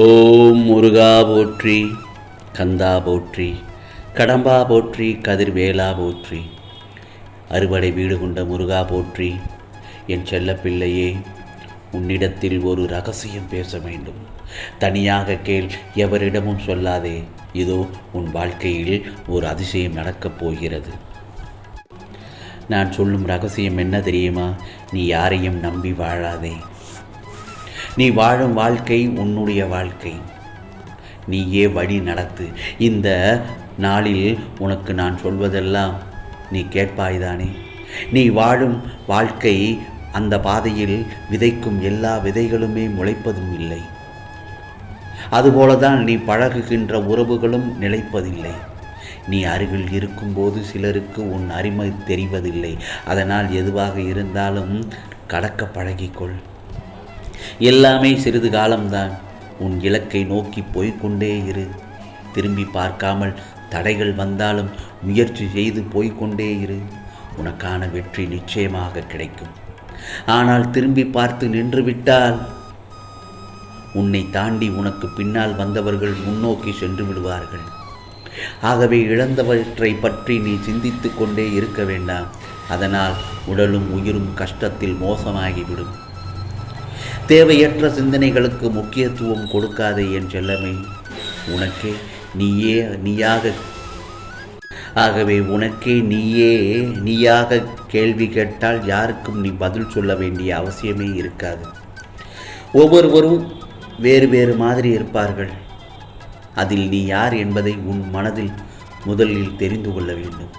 ஓம் முருகா போற்றி, கந்தா போற்றி, கடம்பா போற்றி, கதிர்வேலா போற்றி, அறுவடை வீடு கொண்ட முருகா போற்றி. என் செல்லப்பிள்ளையே, உன்னிடத்தில் ஒரு ரகசியம் பேச வேண்டும். தனியாக கேள், எவரிடமும் சொல்லாதே. இதோ உன் வாழ்க்கையில் ஒரு அதிசயம் நடக்கப் போகிறது. நான் சொல்லும் ரகசியம் என்ன தெரியுமா? நீ யாரையும் நம்பி வாழாதே. நீ வாழும் வாழ்க்கை உன்னுடைய வாழ்க்கை. நீயே வழி நடத்து. இந்த நாளில் உனக்கு நான் சொல்வதெல்லாம் நீ கேட்பாய்தானே? நீ வாழும் வாழ்க்கை, அந்த பாதையில் விதைக்கும் எல்லா விதைகளுமே முளைப்பதும் இல்லை. அதுபோலதான் நீ பழகுகின்ற உறவுகளும் நிலைப்பதில்லை. நீ அருகில் இருக்கும்போது சிலருக்கு உன் அருமை தெரிவதில்லை. அதனால் எதுவாக இருந்தாலும் கடக்க பழகிக்கொள். எல்லாமே சிறிது காலம்தான். உன் இலக்கை நோக்கி போய்கொண்டே இரு. திரும்பி பார்க்காமல் தடைகள் வந்தாலும் முயற்சி செய்து போய்கொண்டே இரு. உனக்கான வெற்றி நிச்சயமாக கிடைக்கும். ஆனால் திரும்பி பார்த்து நின்றுவிட்டால் உன்னை தாண்டி உனக்கு பின்னால் வந்தவர்கள் முன்னோக்கி சென்று விடுவார்கள். ஆகவே இழந்தவற்றை பற்றி நீ சிந்தித்து கொண்டே இருக்க வேண்டாம். அதனால் உடலும் உயிரும் கஷ்டத்தில் மோசமாகிவிடும். தேவையற்ற சிந்தனைகளுக்கு முக்கியத்துவம் கொடுக்காதே என் செல்லமே. உனக்கே நீயாக கேள்வி கேட்டால் யாருக்கும் நீ பதில் சொல்ல வேண்டிய அவசியமே இருக்காது. ஒவ்வொருவரும் வேறு வேறு மாதிரி இருப்பார்கள். அதில் நீ யார் என்பதை உன் மனதில் முதலில் தெரிந்து கொள்ள வேண்டும்.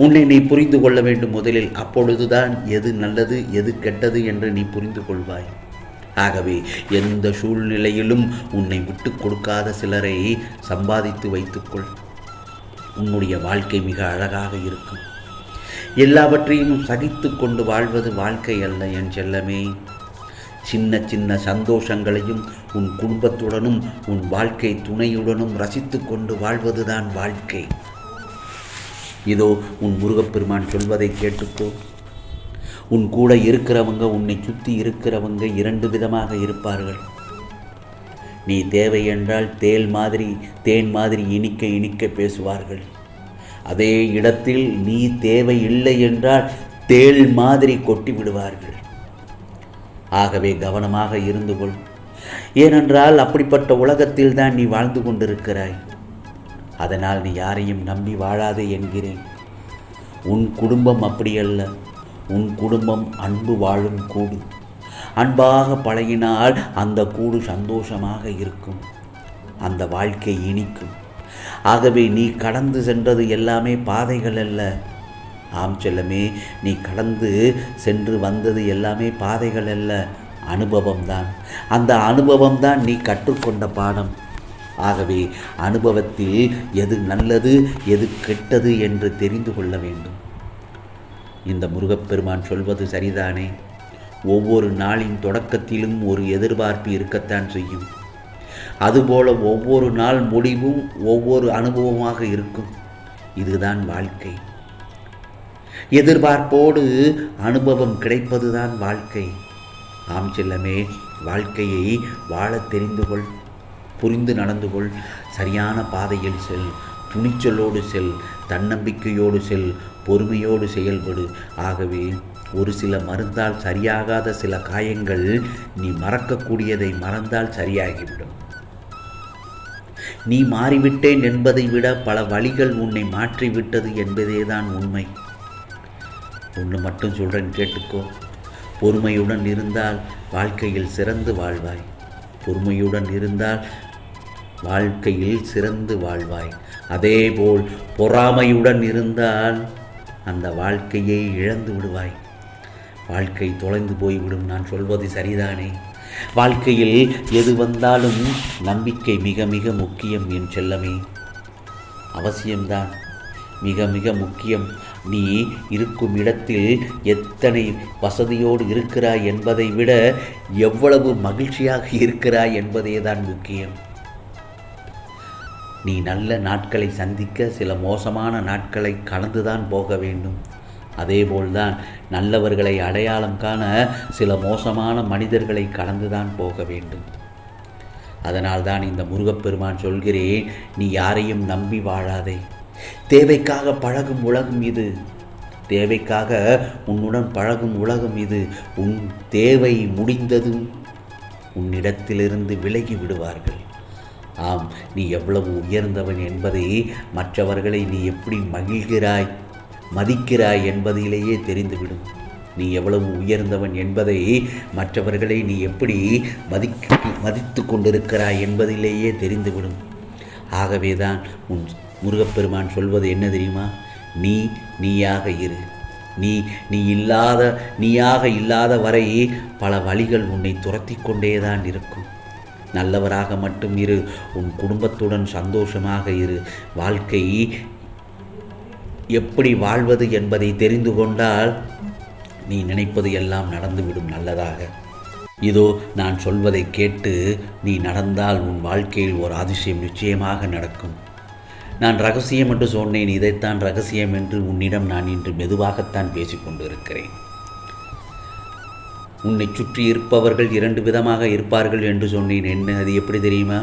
உன்னை நீ புரிந்து கொள்ள வேண்டும் முதலில். அப்பொழுதுதான் எது நல்லது எது கெட்டது என்று நீ புரிந்து கொள்வாய். ஆகவே எந்த சூழ்நிலையிலும் உன்னை விட்டு கொடுக்காத சிலரை சம்பாதித்து வைத்துக்கொள். உன்னுடைய வாழ்க்கை மிக அழகாக இருக்கும். எல்லாவற்றையும் சகித்து கொண்டு வாழ்வது வாழ்க்கை அல்ல என் செல்லமே. சின்ன சின்ன சந்தோஷங்களையும் உன் குடும்பத்துடனும் உன் வாழ்க்கை துணையுடனும் ரசித்து கொண்டு வாழ்வதுதான் வாழ்க்கை. இதோ உன் முருகப்பெருமான் சொல்வதை கேட்டுக்கோ. உன் கூட இருக்கிறவங்க, உன்னை சுற்றி இருக்கிறவங்க இரண்டு விதமாக இருப்பார்கள். நீ தேவை என்றால் தேன் மாதிரி இனிக்க இனிக்க பேசுவார்கள். அதே இடத்தில் நீ தேவை இல்லை என்றால் தேள் மாதிரி கொட்டி விடுவார்கள். ஆகவே கவனமாக இருந்து கொள். ஏனென்றால் அப்படிப்பட்ட உலகத்தில் தான் நீ வாழ்ந்து கொண்டிருக்கிறாய். அதனால் நீ யாரையும் நம்பி வாழாதே என்கிறேன். உன் குடும்பம் அப்படியல்ல. உன் குடும்பம் அன்பு வாழும் கூடு. அன்பாக பழகினால் அந்த கூடு சந்தோஷமாக இருக்கும். அந்த வாழ்க்கை இனிக்கும். ஆகவே நீ கடந்து சென்றது எல்லாமே பாதைகள் அல்ல. ஆம் செல்லமே, நீ கடந்து சென்று வந்தது எல்லாமே பாதைகள் அல்ல, அனுபவம்தான். அந்த அனுபவம்தான் நீ கற்றுக்கொண்ட பாடம். ஆகவே அனுபவத்தில் எது நல்லது எது கெட்டது என்று தெரிந்து கொள்ள வேண்டும். இந்த முருகப்பெருமான் சொல்வது சரிதானே? ஒவ்வொரு நாளின் தொடக்கத்திலும் ஒரு எதிர்பார்ப்பு இருக்கத்தான் செய்யும். அதுபோல ஒவ்வொரு நாள் முடிவும் ஒவ்வொரு அனுபவமாக இருக்கும். இதுதான் வாழ்க்கை. எதிர்பார்ப்போடு அனுபவம் கிடைப்பதுதான் வாழ்க்கை. ஆம் செல்லமே, வாழ்க்கையை வாழ தெரிந்து கொள். புரிந்து நடந்து கொள். சரியான பாதையில் செல். துணிச்சலோடு செல். தன்னம்பிக்கையோடு செல். பொறுமையோடு செயல்படு. ஆகவே ஒரு சில மறந்தால் சரியாகாத சில காயங்கள் நீ மறக்கக்கூடியதை மறந்தால் சரியாகிவிடும். நீ மாறிவிட்டேன் என்பதை விட பல வழிகள் உன்னை மாற்றிவிட்டது என்பதேதான் உண்மை. ஒன்று மட்டும் சொல்கிறேன், கேட்டுக்கோ. பொறுமையுடன் இருந்தால் வாழ்க்கையில் சிறந்து வாழ்வாய். பொறுமையுடன் இருந்தால் வாழ்க்கையில் சிறந்து வாழ்வாய். அதேபோல் பொறாமையுடன் இருந்தால் அந்த வாழ்க்கையை இழந்து விடுவாய். வாழ்க்கை தொலைந்து போய்விடும். நான் சொல்வது சரிதானே? வாழ்க்கையில் எது வந்தாலும் நம்பிக்கை மிக மிக முக்கியம் என் செல்லமே. அவசியம்தான், மிக மிக முக்கியம். நீ இருக்கும் இடத்தில் எத்தனை வசதியோடு இருக்கிறாய் என்பதை விட எவ்வளவு மகிழ்ச்சியாக இருக்கிறாய் என்பதே தான் முக்கியம். நீ நல்ல நாட்களை சந்திக்க சில மோசமான நாட்களை கடந்துதான் போக வேண்டும். அதேபோல்தான் நல்லவர்களை அடையாளம் காண சில மோசமான மனிதர்களை கடந்துதான் போக வேண்டும். அதனால்தான் இந்த முருகப்பெருமான் சொல்கிறேன், நீ யாரையும் நம்பி வாழாதே. தேவைக்காக பழகும் உலகம் இது, தேவைக்காக உன்னுடன் பழகும் உலகம் இது. உன் தேவை முடிந்ததும் உன்னிடத்திலிருந்து விலகி விடுவார்கள். ஆம், நீ எவ்வளவு உயர்ந்தவன் என்பதை, மற்றவர்களை நீ எப்படி மகிழ்கிறாய், மதிக்கிறாய் என்பதிலேயே தெரிந்துவிடும். நீ எவ்வளவு உயர்ந்தவன் என்பதை, மற்றவர்களை நீ எப்படி மதித்து கொண்டிருக்கிறாய் என்பதிலேயே தெரிந்துவிடும். ஆகவேதான் உன் முருகப்பெருமான் சொல்வது என்ன தெரியுமா? நீயாக இரு. நீயாக இல்லாத வரை பல வழிகள் உன்னை துரத்தி கொண்டேதான் இருக்கும். நல்லவராக மட்டும் இரு. உன் குடும்பத்துடன் சந்தோஷமாக இரு. வாழ்க்கை எப்படி வாழ்வது என்பதை தெரிந்து கொண்டால் நீ நினைப்பது எல்லாம் நடந்துவிடும் நல்லதாக. இதோ நான் சொல்வதை கேட்டு நீ நடந்தால் உன் வாழ்க்கையில் ஒரு அதிசயம் நிச்சயமாக நடக்கும். நான் ரகசியம் என்று சொன்னேன், இதைத்தான் ரகசியம் என்று உன்னிடம் நான் இன்று மெதுவாகத்தான் பேசிக்கொண்டு இருக்கிறேன். உன்னை சுற்றி இருப்பவர்கள் 2 விதமாக இருப்பார்கள் என்று சொன்னேன். என்ன, அது எப்படி தெரியுமா?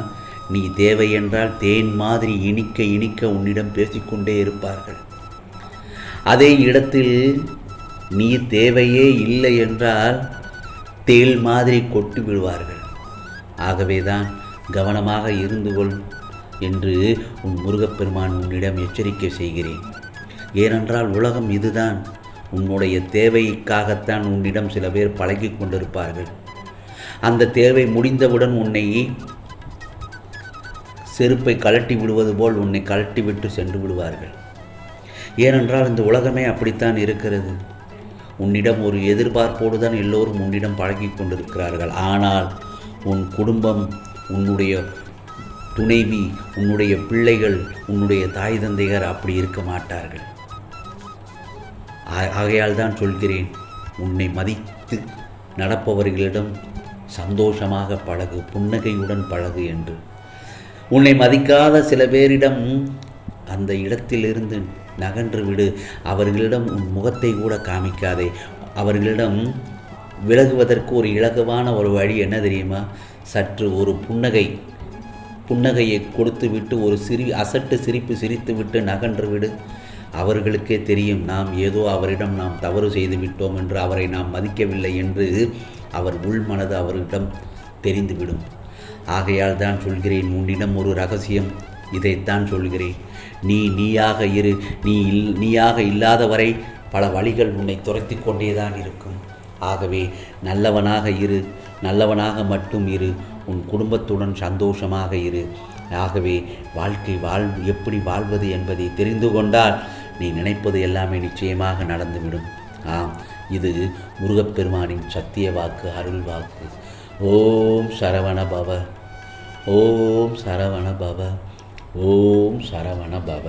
நீ தேவை என்றால் தேன் மாதிரி இனிக்க இனிக்க உன்னிடம் பேசிக்கொண்டே இருப்பார்கள். அதே இடத்தில் நீ தேவையே இல்லை என்றால் தேள் மாதிரி கொட்டி விடுவார்கள். ஆகவேதான் கவனமாக இருந்து கொள் என்று உன் முருகப்பெருமான் உன்னிடம் எச்சரிக்கை செய்கிறேன். ஏனென்றால் உலகம் இதுதான். உன்னுடைய தேவைக்காகத்தான் உன்னிடம் சில பேர் பழகி கொண்டிருப்பார்கள். அந்த தேவை முடிந்தவுடன் உன்னை செருப்பை கழட்டி விடுவது போல் உன்னை கழட்டி விட்டு சென்று விடுவார்கள். ஏனென்றால் இந்த உலகமே அப்படித்தான் இருக்கிறது. உன்னிடம் ஒரு எதிர்பார்ப்போடு தான் எல்லோரும் உன்னிடம் பழகி கொண்டிருக்கிறார்கள். ஆனால் உன் குடும்பம், உன்னுடைய துணைவி, உன்னுடைய பிள்ளைகள், உன்னுடைய தாய் தந்தையர் அப்படி இருக்க மாட்டார்கள். ஆகையால் தான் சொல்கிறேன், உன்னை மதித்து நடப்பவர்களிடம் சந்தோஷமாக பழகு, புன்னகையுடன் பழகு என்று. உன்னை மதிக்காத சில பேரிடம் அந்த இடத்திலிருந்து நகன்று விடு. அவர்களிடம் உன் முகத்தை கூட காமிக்காதே. அவர்களிடம் விலகுவதற்கு ஒரு இலகுவான ஒரு வழி என்ன தெரியுமா? சற்று ஒரு புன்னகையை கொடுத்து விட்டு ஒரு அசட்டு சிரிப்பு சிரித்து விட்டு நகன்று விடு. அவர்களுக்கே தெரியும், நாம் ஏதோ அவரிடம் நாம் தவறு செய்து விட்டோம் என்று, அவரை நாம் மதிக்கவில்லை என்று அவர் உள்மனது அவரிடம் தெரிந்துவிடும். ஆகையால் தான் சொல்கிறேன், உன்னிடம் ஒரு ரகசியம், இதைத்தான் சொல்கிறேன். நீயாக இரு. நீயாக இல்லாத வரை பல வழிகள் உன்னை துரத்தி கொண்டேதான் இருக்கும். ஆகவே நல்லவனாக இரு, நல்லவனாக மட்டும் இரு. உன் குடும்பத்துடன் சந்தோஷமாக இரு. ஆகவே வாழ்க்கை எப்படி வாழ்வது என்பதை தெரிந்து கொண்டால் நீ நினைப்பது எல்லாமே நிச்சயமாக நடந்துவிடும். ஆம், இது முருகப்பெருமானின் சத்திய வாக்கு, அருள் வாக்கு. ஓம் சரவண பவ, ஓம் சரவண பவ, ஓம் சரவண பவ.